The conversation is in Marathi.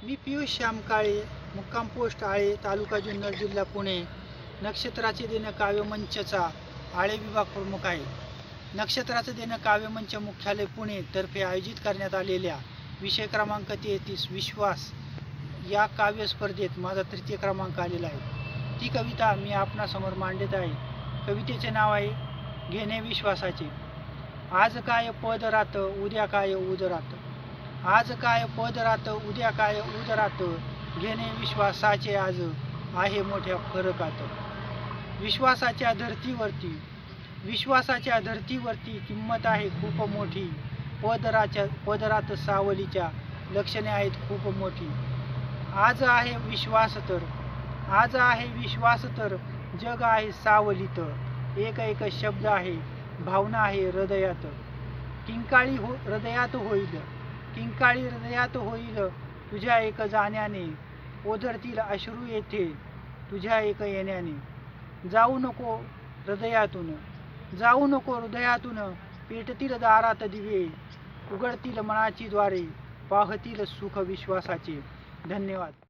मी पियुष श्याम काळे, मुक्काम पोस्ट आळे, तालुका जुन्नर, जिल्हा पुणे. नक्षत्राचे देणं काव्यमंचचा आळे विभाग प्रमुख आहे. नक्षत्राचं देणं काव्यमंच मुख्यालय पुणे तर्फे आयोजित करण्यात आलेल्या विषय क्रमांक 33 विश्वास या काव्य स्पर्धेत माझा तृतीय क्रमांक आलेला आहे. ती कविता मी आपणासमोर मांडत आहे. कवितेचे नाव आहे घेणे विश्वासाचे. आज काय पद राहतं, उद्या काय उद राहतं. आज काय पद राहतं, उद्या काय उद राहतं. घेणे विश्वासाचे आज आहे मोठ्या फरकात. विश्वासाच्या धर्तीवरती किंमत आहे खूप मोठी. पदरात सावलीच्या लक्षणे आहेत खूप मोठी. आज आहे विश्वास तर जग आहे सावलीत. एक एक शब्द आहे, भावना आहे हृदयात. किंकाळी हृदयात होईल तुझ्या एक जाण्याने. ओझरतील अश्रू येथे तुझ्या एक येण्याने. जाऊ नको हृदयातून पेटतील दारात दिवे. उघडतील मनाची द्वारे, पाहतील सुख विश्वासाचे. धन्यवाद.